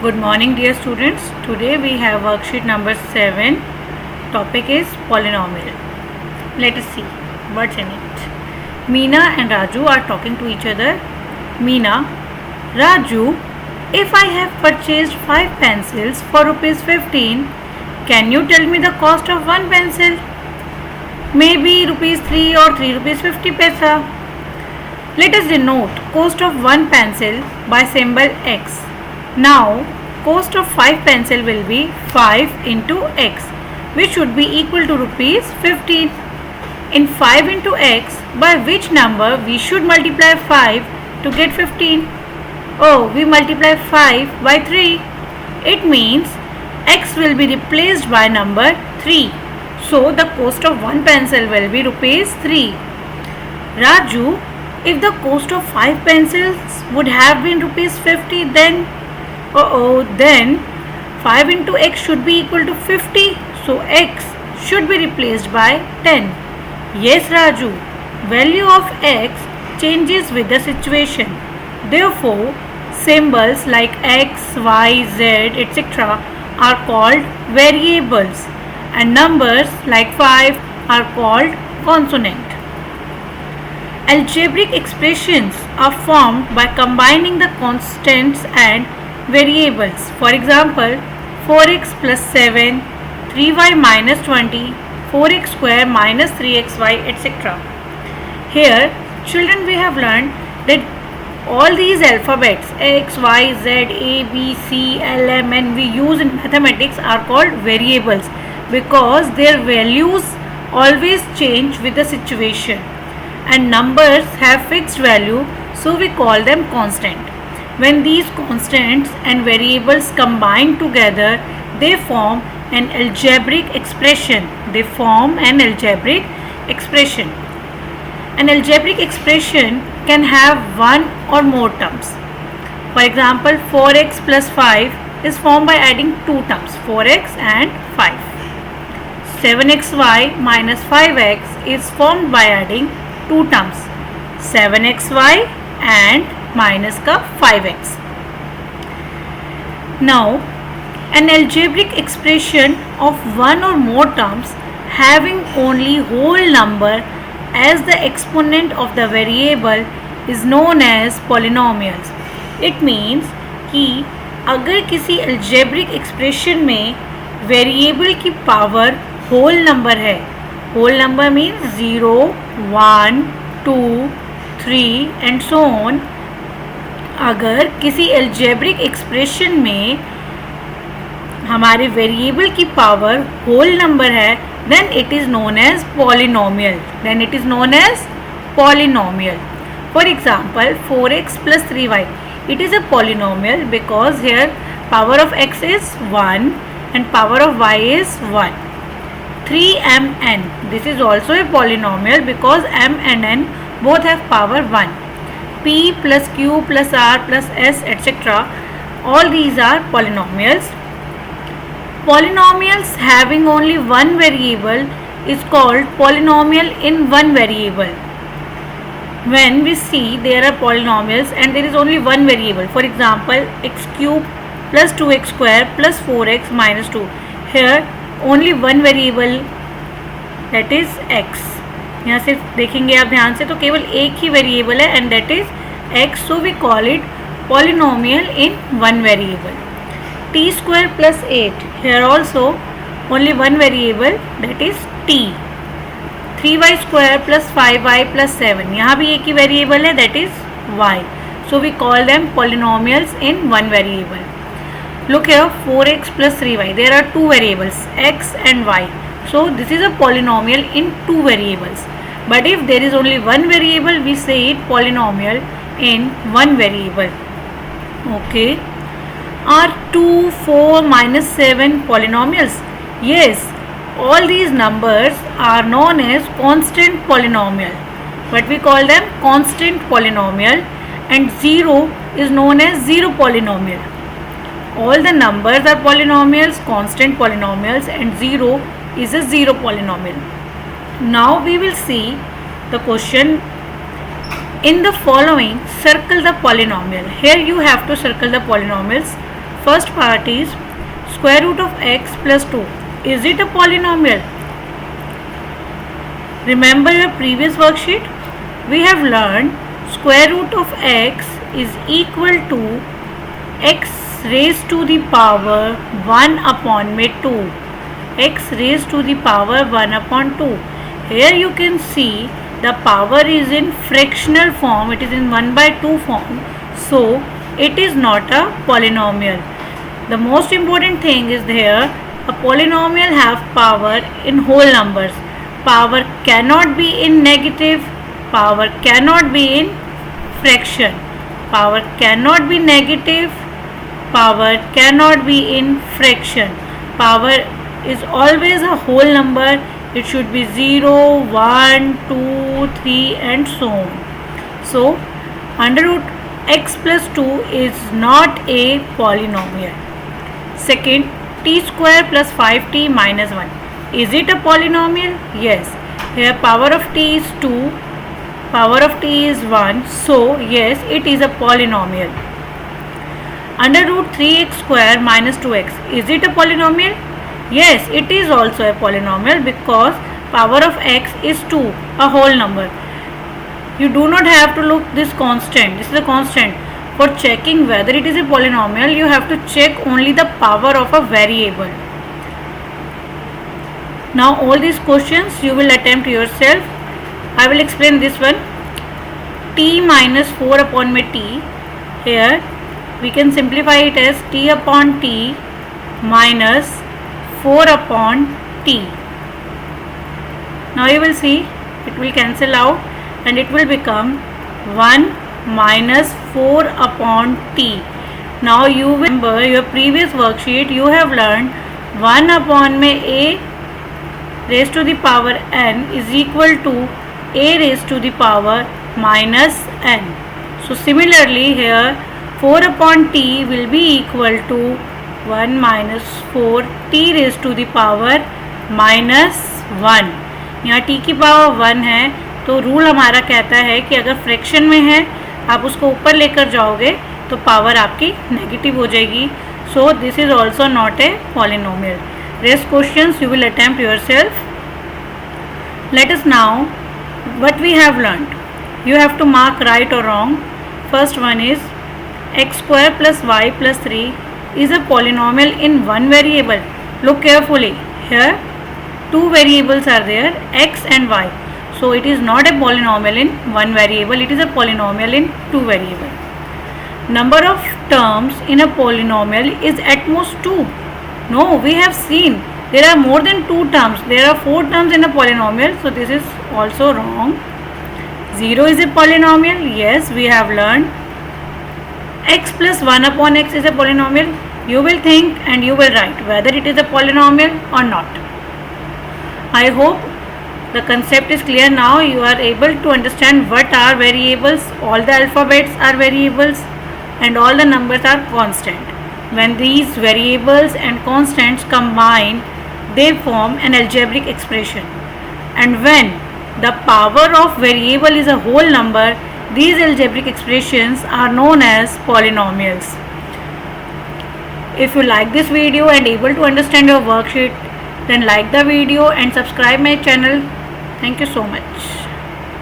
Good morning dear students. Today we have worksheet number 7. Topic is polynomial. Let us see what's in it. Meena and Raju are talking to each other. Meena, Raju, if I have purchased 5 pencils for rupees 15, can you tell me the cost of one pencil? Maybe rupees 3 or 3 rupees 50 paisa. Let us denote cost of one pencil by symbol X. Now, cost of 5 pencil will be 5 into X, which should be equal to rupees 15. In 5 into X, by which number we should multiply 5 to get 15? Oh, we multiply 5 by 3. It means X will be replaced by number 3. So, the cost of one pencil will be rupees 3. Raju, if the cost of 5 pencils would have been rupees 50, then 5 into X should be equal to 50. So X should be replaced by 10. Yes, Raju, value of X changes with the situation. Therefore, symbols like X, Y, Z, etc. are called variables and numbers like 5 are called consonant. Algebraic expressions are formed by combining the constants and variables. For example, 4x plus 7, 3y minus 20, 4x square minus 3xy, etc. Here, children, we have learned that all these alphabets x, y, z, a, b, c, l, m, n we use in mathematics are called variables because their values always change with the situation, and numbers have fixed value, so we call them constant. When these constants and variables combine together, they form an algebraic expression. An algebraic expression can have one or more terms. For example, 4x plus 5 is formed by adding two terms, 4x and 5. 7xy minus 5x is formed by adding two terms, 7xy and minus का 5x. Now, an algebraic expression of one or more terms having only whole number as the exponent of the variable is known as polynomials. It means कि अगर किसी algebraic expression में variable की power whole number है, whole number means 0, 1, 2, 3 and so on. अगर किसी algebraic expression में हमारे variable की power whole number है, then it is known as polynomial. For example, 4x plus 3y. It is a polynomial because here power of x is 1 and power of y is 1. 3mn. This is also a polynomial because m and n both have power 1. P plus Q plus R plus S etc. All these are polynomials. Polynomials having only one variable is called polynomial in one variable. When we see there are polynomials and there is only one variable, for example, x cube plus 2x square plus 4x minus 2. Here only one variable, that is x. यहाँ सिर्फ देखेंगे आप ध्यान से तो केवल एक ही variable है and that is x, so we call it polynomial in one variable. T square plus 8, here also only one variable, that is t. 3y square plus 5y plus 7, यहाँ भी एक ही वेरिएबल है, that is y, so we call them polynomials in one variable. Look here, 4x plus 3y, there are two variables x and y, so this is a polynomial in two variables. But if there is only one variable, we say it polynomial in one variable. Okay. Are 2, 4, minus 7 polynomials? Yes, all these numbers are known as constant polynomial, but we call them constant polynomial, and 0 is known as zero polynomial. All the numbers are polynomials, constant polynomials, and 0 is a zero polynomial. Now we will see the question. In the following, circle the polynomial. Here you have to circle the polynomials. First part is square root of x plus 2. Is it a polynomial? Remember your previous worksheet? We have learned square root of x is equal to x raised to the power 1 upon में 2. X raised to the power 1 upon 2. Here you can see the power is in fractional form. It is in 1 by 2 form. So it is not a polynomial. The most important thing is here, a polynomial have power in whole numbers. Power cannot be in negative, power cannot be in fraction. Power cannot be negative, power cannot be in fraction. Power is always a whole number. It should be 0, 1, 2, 3 and so on. So under root x plus 2 is not a polynomial. Second, t square plus 5t minus 1. Is it a polynomial? Yes. Here power of t is 2, power of t is 1. So yes, it is a polynomial. Under root 3x square minus 2x. Is it a polynomial? Yes, it is also a polynomial because power of x is 2, a whole number. You do not have to look this constant. This is a constant. For checking whether it is a polynomial, you have to check only the power of a variable. Now all these questions you will attempt yourself. I will explain this one. T minus 4 upon t. Here we can simplify it as t upon t minus 4 upon t. Now you will see it will cancel out and it will become 1 minus 4 upon t. Now you will remember your previous worksheet, you have learned 1 upon a raised to the power n is equal to a raised to the power minus n. So similarly here 4 upon t will be equal to 1 minus 4 t raised to the power minus 1. यहाँ t की power 1 है तो rule हमारा कहता है कि अगर fraction में है आप उसको ऊपर लेकर जाओगे तो पावर आपकी नेगेटिव हो जाएगी. So this is also not a polynomial. Rest questions you will attempt yourself. Let us now what we have learnt. You have to mark right or wrong. First one is x square plus y plus 3 is a polynomial in one variable. Look carefully. Here two variables are there, x and y. So it is not a polynomial in one variable. It is a polynomial in two variables. Number of terms in a polynomial is at most 2. No, we have seen there are more than 2 terms. There are 4 terms in a polynomial. So this is also wrong. 0 is a polynomial. Yes, we have learned. X plus 1 upon x is a polynomial. You will think and you will write whether it is a polynomial or not. I hope the concept is clear now. You are able to understand what are variables. All the alphabets are variables and all the numbers are constant. When these variables and constants combine, they form an algebraic expression. And when the power of variable is a whole number, these algebraic expressions are known as polynomials. If you like this video and able to understand your worksheet, then like the video and subscribe my channel. Thank you so much.